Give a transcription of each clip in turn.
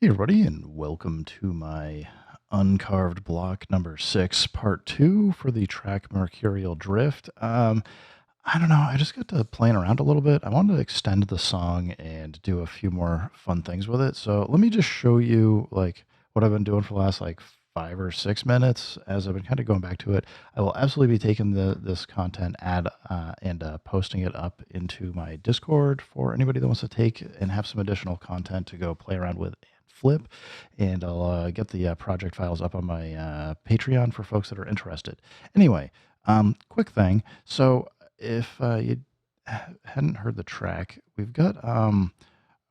Hey everybody, and welcome to my uncarved block number 6, part 2 for the track Mercurial Drift. I don't know, I just got to playing around a little bit. I wanted to extend the song and do a few more fun things with it. So let me just show you like what I've been doing for the last like 5 or 6 minutes as I've been kind of going back to it. I will absolutely be taking this content and posting it up into my Discord for anybody that wants to take and have some additional content to go play around with and flip. And I'll get the project files up on my Patreon for folks that are interested. Anyway, quick thing. So if you hadn't heard the track, we've got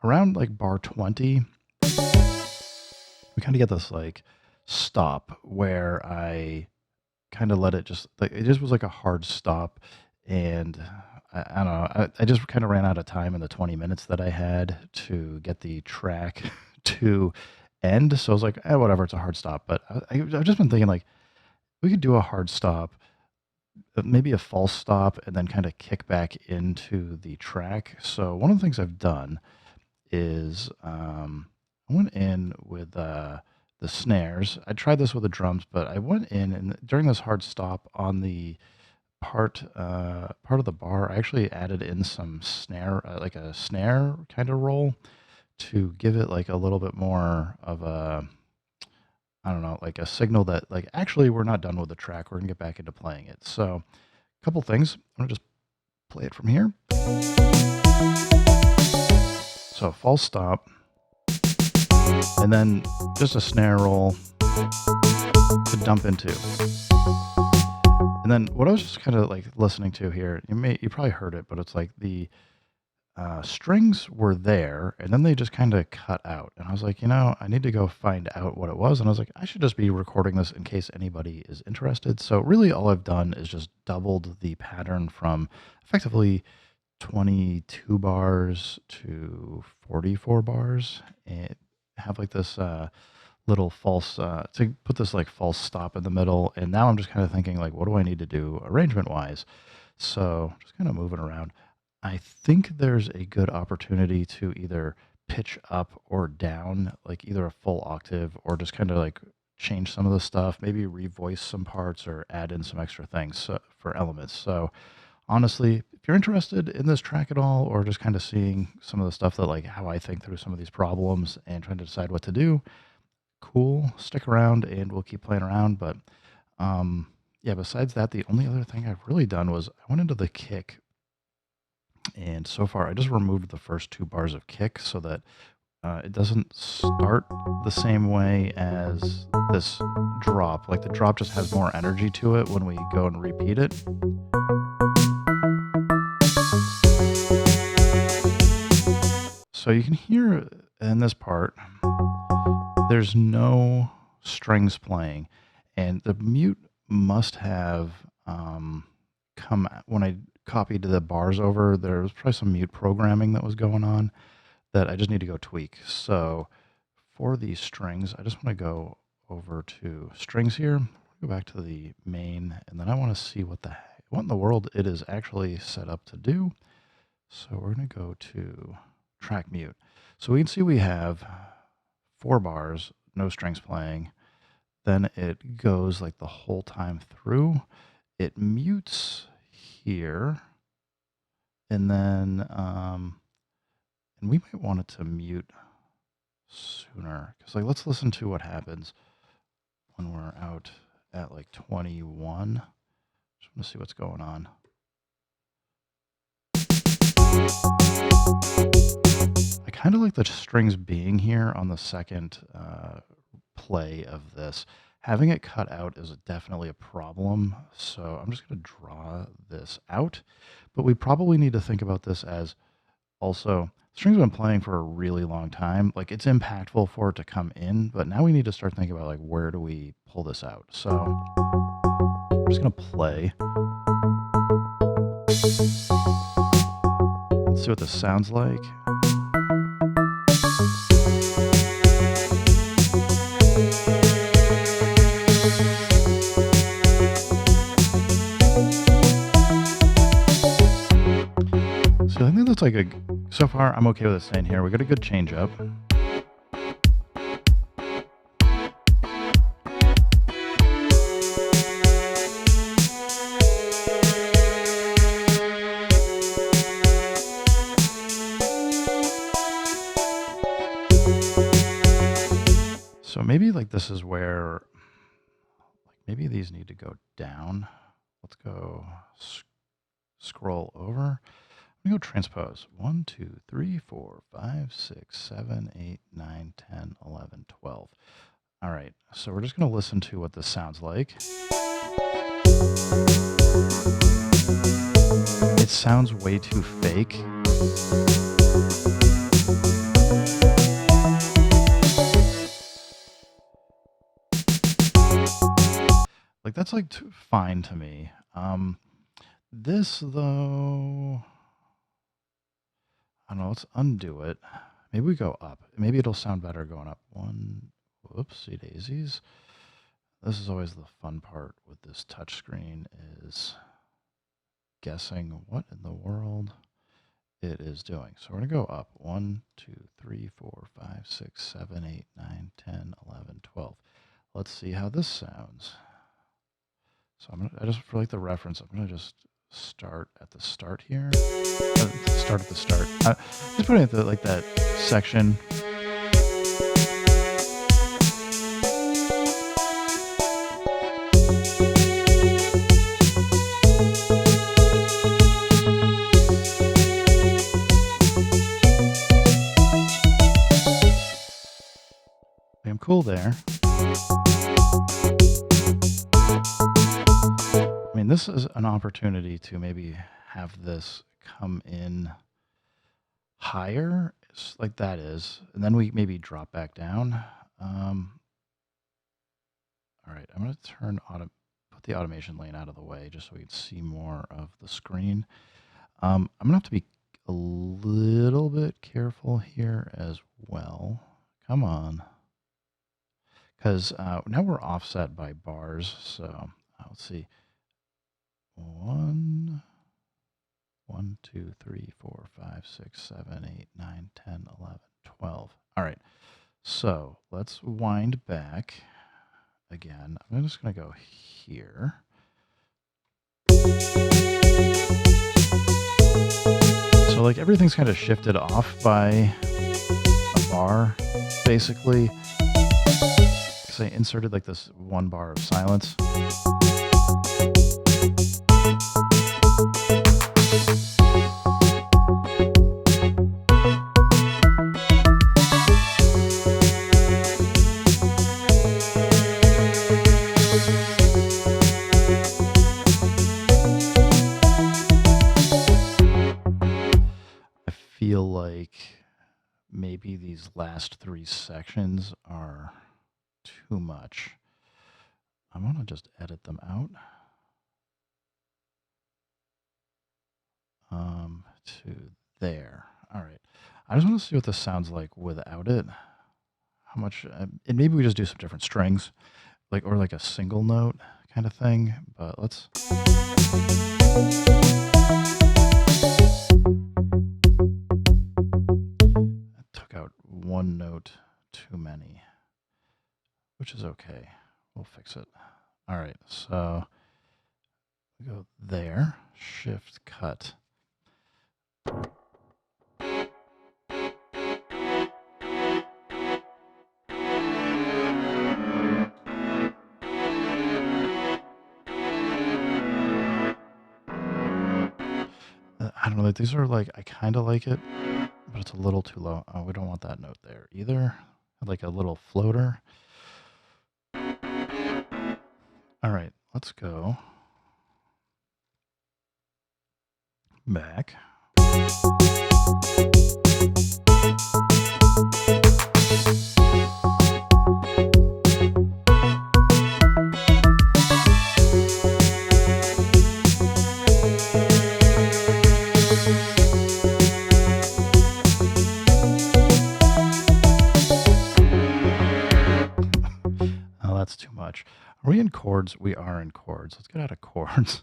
around like bar 20, we kind of get this like stop where I kind of let it just like it just was like a hard stop, and I don't know. I just kind of ran out of time in the 20 minutes that I had to get the track to end. So I was like, whatever, it's a hard stop. But I've just been thinking like we could do a hard stop, maybe a false stop, and then kind of kick back into the track. So one of the things I've done is I went in with the snares. I tried this with the drums, but I went in and during this hard stop on the part of the bar, I actually added in some snare, like a snare kind of roll to give it like a little bit more of a, I don't know, like a signal that like actually we're not done with the track. We're gonna get back into playing it. So a couple things. I'm gonna just play it from here. So false stop, and then just a snare roll to dump into. And then what I was just kind of like listening to here, you probably heard it, but it's like the strings were there, and then they just kind of cut out. And I was like, I need to go find out what it was. And I was like, I should just be recording this in case anybody is interested. So really, all I've done is just doubled the pattern from effectively 22 bars to 44 bars, and have like this little false to put this like false stop in the middle. And now I'm just kind of thinking like, what do I need to do arrangement wise? So just kind of moving around. I think there's a good opportunity to either pitch up or down, like either a full octave or just kind of like change some of the stuff, maybe revoice some parts or add in some extra things for elements. So honestly, if you're interested in this track at all, or just kind of seeing some of the stuff that like how I think through some of these problems and trying to decide what to do, cool, stick around and we'll keep playing around. But yeah, besides that, the only other thing I've really done was I went into the kick, and so far I just removed the first 2 bars of kick so that it doesn't start the same way as this drop. Like the drop just has more energy to it when we go and repeat it. So you can hear in this part, there's no strings playing, and the mute must have come when I copied the bars over. There was probably some mute programming that was going on that I just need to go tweak. So for these strings, I just want to go over to strings here, go back to the main, and then I want to see what in the world it is actually set up to do. So we're going to go to track mute. So we can see we have 4 bars, no strings playing. Then it goes like the whole time through. It mutes here, and then and we might want it to mute sooner, because like let's listen to what happens when we're out at like 21. Just want to see what's going on. I kind of like the strings being here on the second play of this. Having it cut out is definitely a problem, so I'm just going to draw this out. But we probably need to think about this as also, strings have been playing for a really long time. Like it's impactful for it to come in, but now we need to start thinking about like where do we pull this out. So I'm just going to play. Let's see what this sounds like. So I think that's like so far I'm okay with it staying here. We got a good change up. So maybe like this is where, like maybe these need to go down. Let's go scroll over. I'm going to go transpose. 1, 2, 3, 4, 5, 6, 7, 8, 9, 10, 11, 12. All right, so we're just going to listen to what this sounds like. It sounds way too fake. Like that's like fine to me. This though, I don't know. Let's undo it. Maybe we go up. Maybe it'll sound better going up. Whoopsie daisies. This is always the fun part with this touch screen is guessing what in the world it is doing. So we're going to go up. 1, 2, 3, 4, 5, 6, 7, 8, 9, 10, 11, 12. Let's see how this sounds. So I just, for like the reference, I'm going to just start at the start here. Start at the start. Just putting it like that section. I'm cool there. I mean, this is an opportunity to maybe have this come in higher, like that is, and then we maybe drop back down. All right, I'm going to put the automation lane out of the way just so we can see more of the screen. I'm going to have to be a little bit careful here as well. Come on. Because now we're offset by bars, so let's see. 1, 2, 3, 4, 5, 6, 7, 8, 9, 10, 11, 12. All right, so let's wind back again. I'm just going to go here. So like everything's kind of shifted off by a bar, basically. Because I inserted like this 1 bar of silence. Feel like maybe these last 3 sections are too much. I want to just edit them out. To there. All right. I just want to see what this sounds like without it. How much, and maybe we just do some different strings, like, or like a single note kind of thing, but let's. Took out 1 note too many, which is okay. We'll fix it. All right, so we go there, shift cut. I don't know, these are like, I kind of like it, but it's a little too low. Oh, we don't want that note there either. Like a little floater. All right, let's go back. Oh, that's too much. Are we in chords? We are in chords. Let's get out of chords.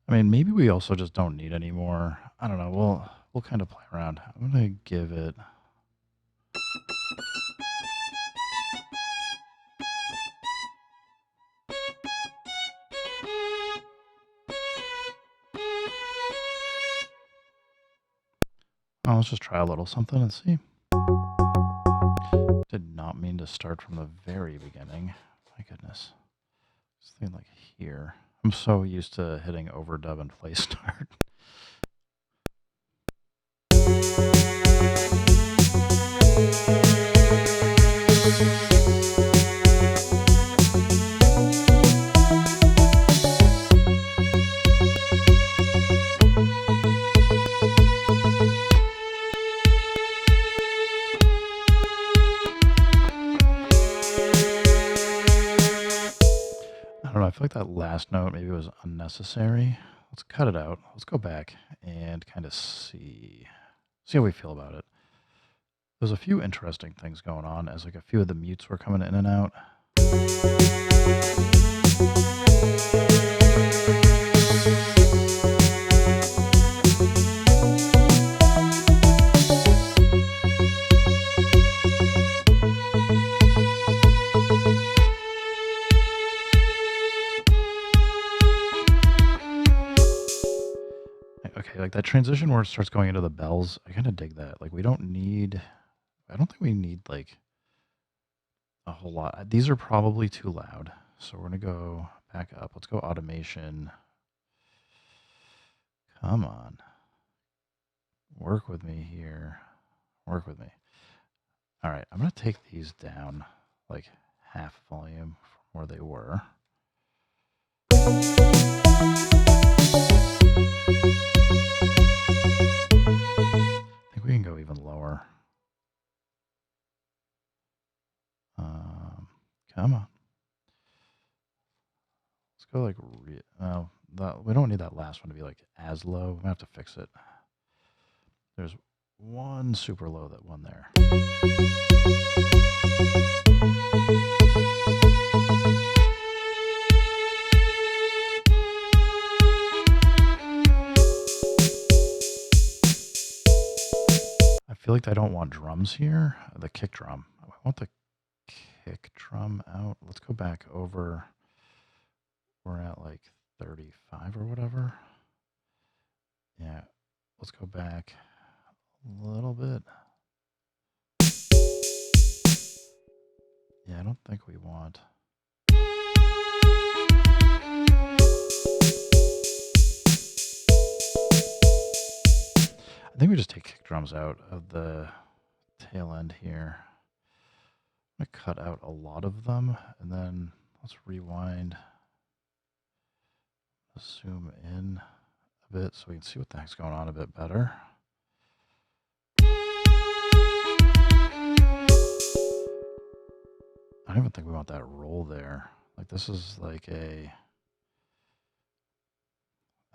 I mean, maybe we also just don't need any more. I don't know. We'll kind of play around. I'm going to give it. on, let's just try a little something and see. Did not mean to start from the very beginning. My goodness. Something like here. I'm so used to hitting overdub and play start. I don't know, I feel like that last note maybe was unnecessary. Let's cut it out. Let's go back and kind of see how we feel about it. There's a few interesting things going on as like a few of the mutes were coming in and out. Okay, like that transition where it starts going into the bells, I kind of dig that. Like I don't think we need like a whole lot. These are probably too loud. So we're going to go back up. Let's go automation. Come on. Work with me here. Work with me. All right, I'm going to take these down like half volume from where they were. I think we can go even lower. Come on. Let's go like, we don't need that last one to be like as low. We have to fix it. There's one super low that one there. I feel like I don't want drums here. The kick drum. I want the kick drum out. Let's go back over. We're at like 35 or whatever. Yeah. Let's go back a little bit. Yeah, I don't think we want. I think we just take kick drums out of the tail end here. I'm going to cut out a lot of them, and then let's rewind. Zoom in a bit so we can see what the heck's going on a bit better. I don't even think we want that roll there. Like this is like I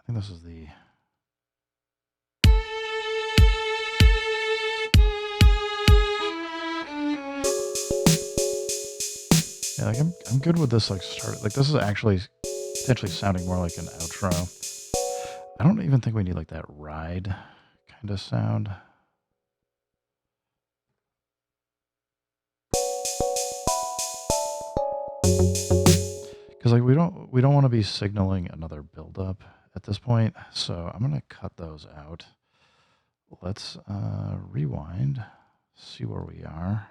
think this is the... Yeah, like I'm good with this like start. Like this is actually potentially sounding more like an outro. I don't even think we need like that ride kind of sound. Because like we don't want to be signaling another buildup at this point. So I'm gonna cut those out. Let's rewind, see where we are.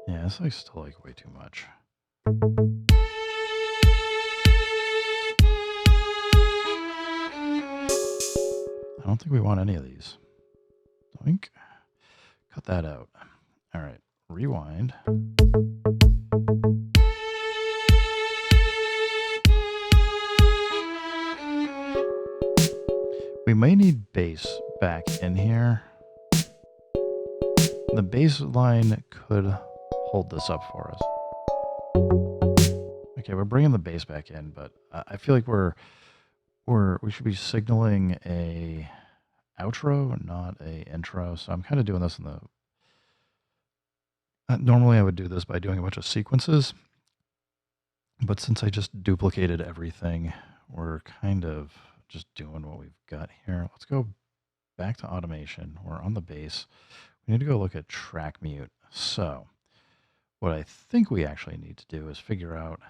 Yeah, it's like still like way too much. I don't think we want any of these. Doink. Cut that out. All right, rewind. We may need bass back in here. The bass line could hold this up for us. Okay, we're bringing the bass back in, but I feel like we should be signaling a outro, not a intro. So I'm kind of doing this in the... normally I would do this by doing a bunch of sequences, but since I just duplicated everything, we're kind of just doing what we've got here. Let's go back to automation. We're on the bass. We need to go look at track mute. So what I think we actually need to do is figure out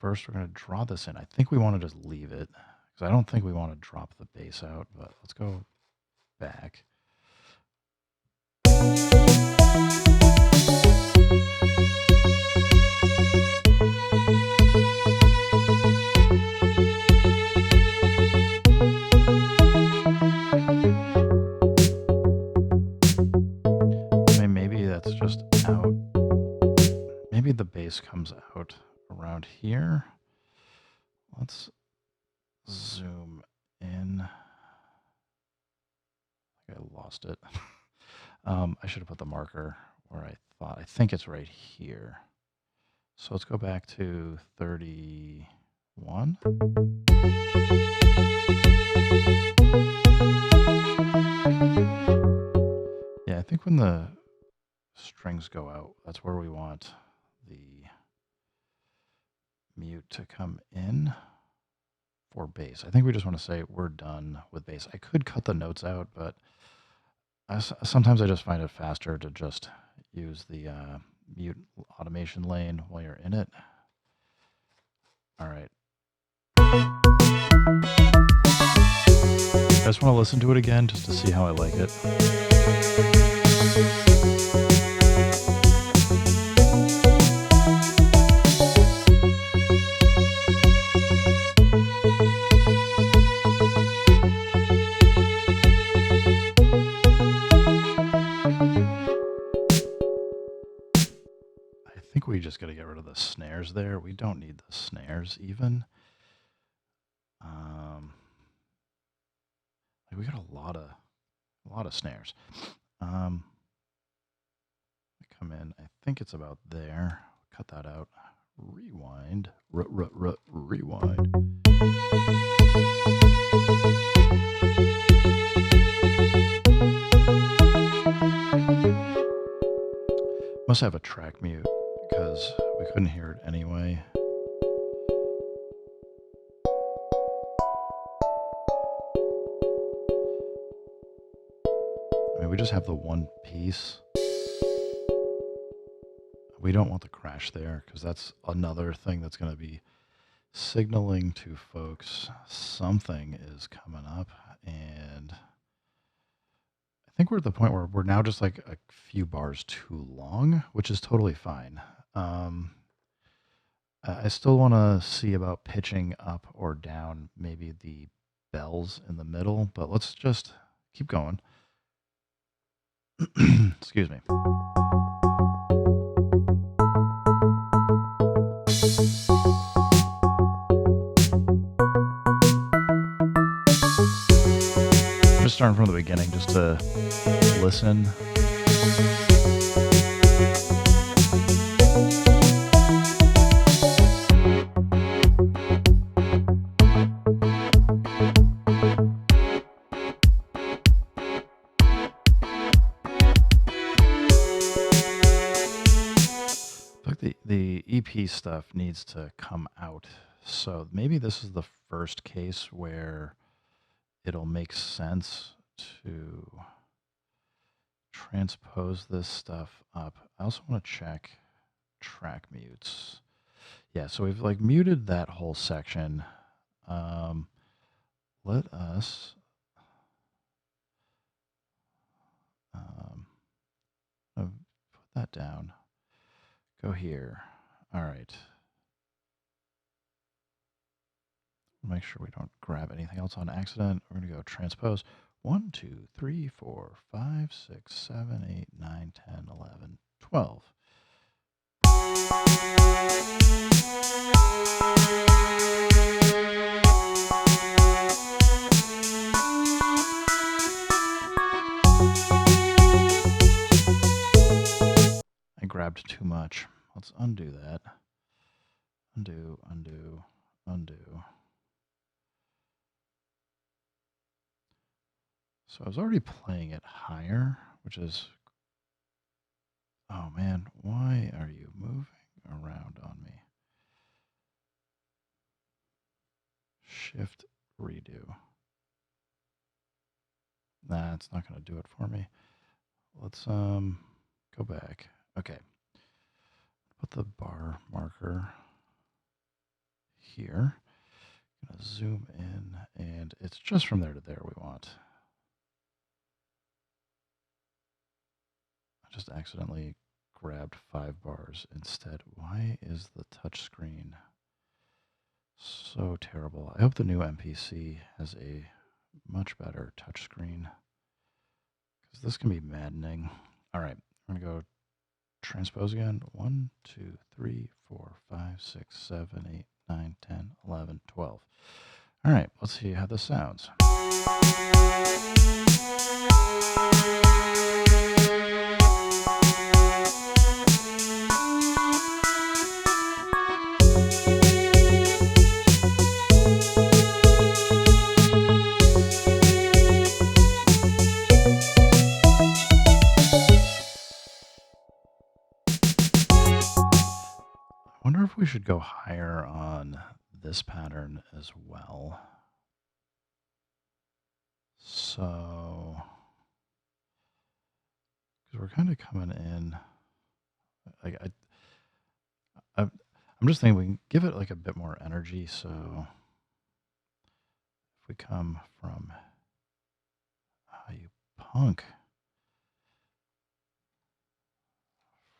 first we're going to draw this in. I think we want to just leave it because I don't think we want to drop the bass out, but let's go back. Maybe that's just out. Maybe the bass comes out around here. Let's zoom in. I lost it. I should have put the marker where I thought. I think it's right here. So let's go back to 31. Yeah, I think when the strings go out, that's where we want the mute to come in for bass. I think we just want to say we're done with bass. I could cut the notes out, but sometimes I just find it faster to just use the mute automation lane while you're in it. All right. I just want to listen to it again just to see how I like it. I think we just got to get rid of the snares there. We don't need the snares even. We got a lot of snares. Come in. I think it's about there. Cut that out. Rewind. Rewind. Must have a track mute because we couldn't hear it anyway. I mean, we just have the one piece. We don't want the crash there because that's another thing that's going to be signaling to folks something is coming up. And I think we're at the point where we're now just like a few bars too long, which is totally fine. I still want to see about pitching up or down maybe the bells in the middle, but let's just keep going. Excuse me. I'm just starting from the beginning just to listen. The EP stuff needs to come out. So maybe this is the first case where it'll make sense to transpose this stuff up. I also want to check track mutes. Yeah, so we've like muted that whole section. Let us put that down. Go here. All right. Make sure we don't grab anything else on accident. We're going to go transpose. 1, 2, 3, 4, 5, 6, 7, 8, 9, 10, 11, 12. I grabbed too much. Let's undo that. Undo, undo, undo. So I was already playing it higher, which is, oh man, why are you moving around on me? Shift redo. Nah, it's not going to do it for me. Let's go back. Okay. Put the bar marker here. Gonna zoom in, and it's just from there to there we want. I just accidentally grabbed 5 bars instead. Why is the touch screen so terrible? I hope the new MPC has a much better touch screen, because this can be maddening. All right, I'm going to go transpose again. 1, 2, 3, 4, 5, 6, 7, 8, 9, 10, 11, 12. All right, let's see how this sounds. I wonder if we should go higher on this pattern as well. So, because we're kind of coming in, like I'm just thinking we can give it like a bit more energy. So if we come from, you punk,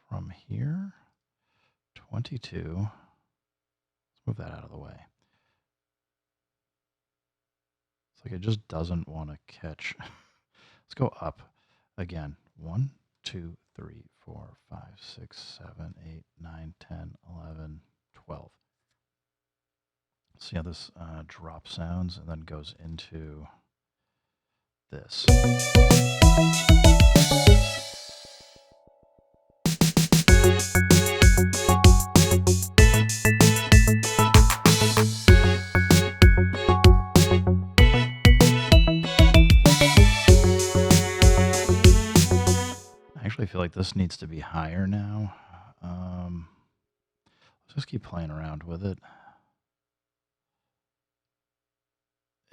from here, 22. Let's move that out of the way. It's like it just doesn't want to catch. Let's go up again. 1, 2, 3, 4, 5, 6, 7, 8, 9, 10, 11, 12. See how this drop sounds and then goes into this. I actually feel like this needs to be higher now. Let's just keep playing around with it.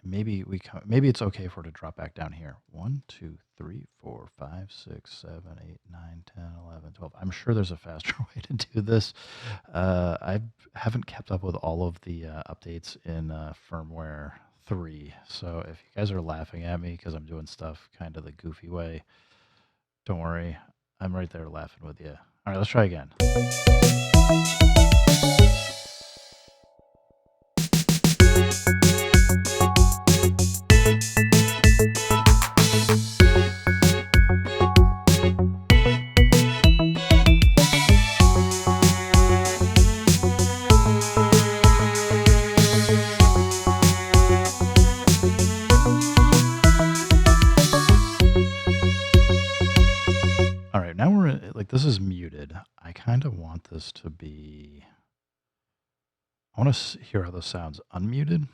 Maybe maybe it's okay for it to drop back down here. 1, 2, 3, 4, 5, 6, 7, 8, 9, 10, 11, 12. I'm sure there's a faster way to do this. I haven't kept up with all of the updates in firmware 3. So if you guys are laughing at me because I'm doing stuff kind of the goofy way, don't worry. I'm right there laughing with you. All right, let's try again. All right, now we're like, this is muted. I kind of want this to be, I want to hear how this sounds unmuted,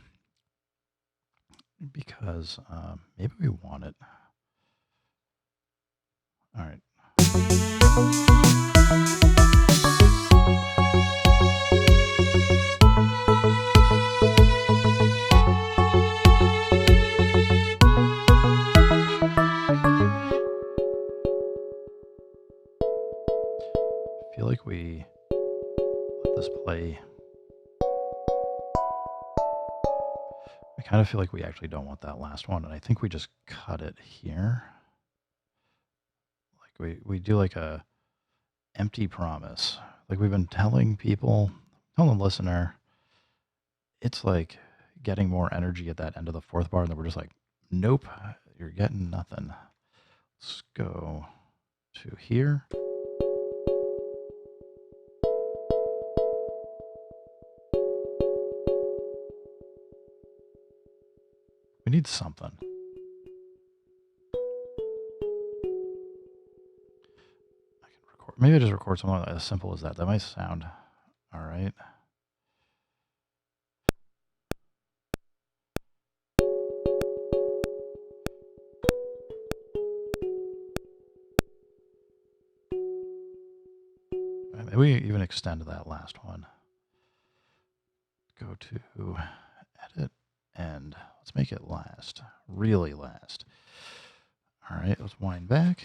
because maybe we want it. All right. I feel like we let this play. I kind of feel like we actually don't want that last one, and I think we just cut it here. Like we do like a empty promise. Like we've been telling people, telling the listener, it's like getting more energy at that end of the 4th bar, and then we're just like, nope, you're getting nothing. Let's go to here. We need something. I can record. Maybe I just record something as simple as that. That might sound all right. Maybe we even extend that last one. Go to edit, and let's make it last. Really last. All right, let's wind back.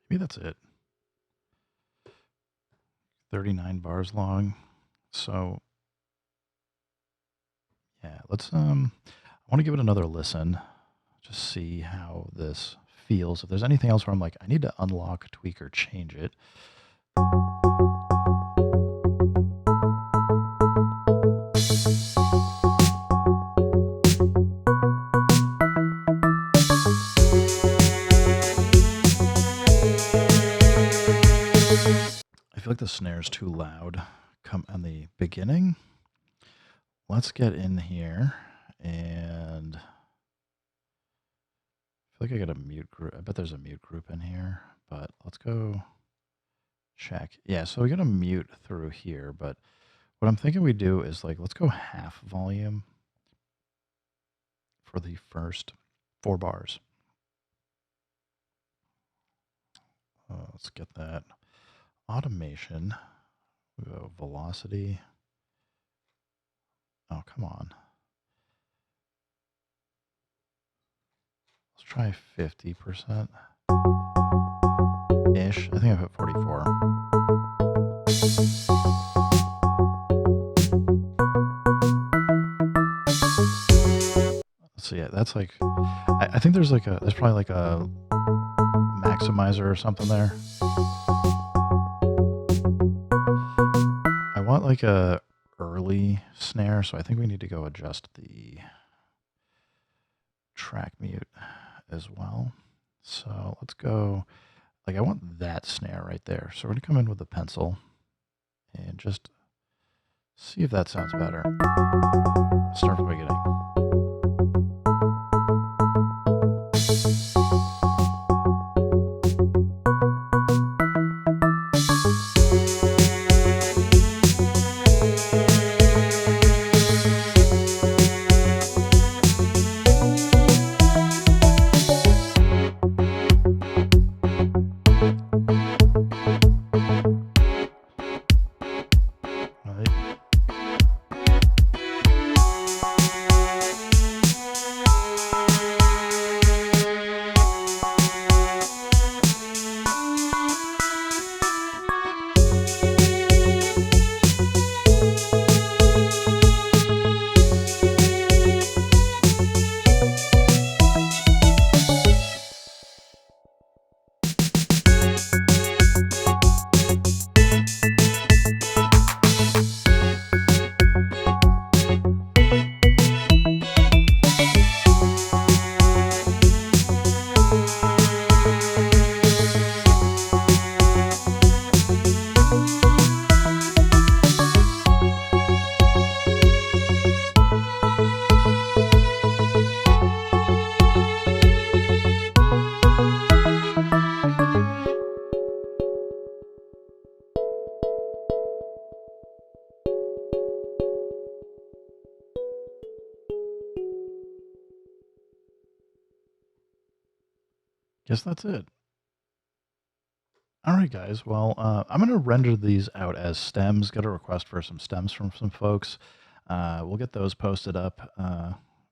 Maybe that's it. 39 bars long. So yeah, let's I want to give it another listen. Just see how this feels. If there's anything else where I'm like, I need to unlock, tweak, or change it. I feel like the snare's too loud. Come on the beginning. Let's get in here and I feel like I got a mute group. I bet there's a mute group in here, but let's go check. Yeah, so we got a mute through here, but what I'm thinking we do is like, let's go half volume for the first 4 bars. Let's get that automation. We go velocity. Oh, come on. Let's try 50%. Ish. I think I put 44. So yeah, that's like, I think there's like there's probably like a maximizer or something there. I want like a early snare, so I think we need to go adjust the track mute as well. So let's go, like I want that snare right there. So we're gonna come in with the pencil and just see if that sounds better. Start from the beginning. Guess that's it. All right, guys. Well, I'm going to render these out as stems. Got a request for some stems from some folks. We'll get those posted up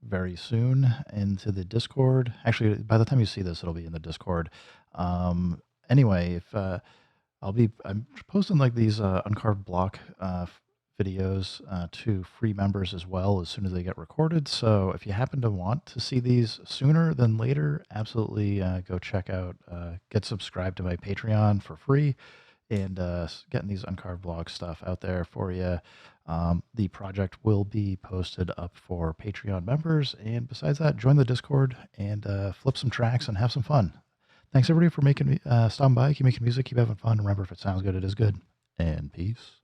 very soon into the Discord. Actually, by the time you see this, it'll be in the Discord. Anyway, if I'm posting like these uncarved block videos to free members as well as soon as they get recorded. So if you happen to want to see these sooner than later, absolutely go check out, get subscribed to my Patreon for free and getting these uncarved blog stuff out there for you. The project will be posted up for Patreon members. And besides that, join the Discord and flip some tracks and have some fun. Thanks everybody for stopping by. Keep making music, keep having fun. Remember, if it sounds good, it is good. And peace.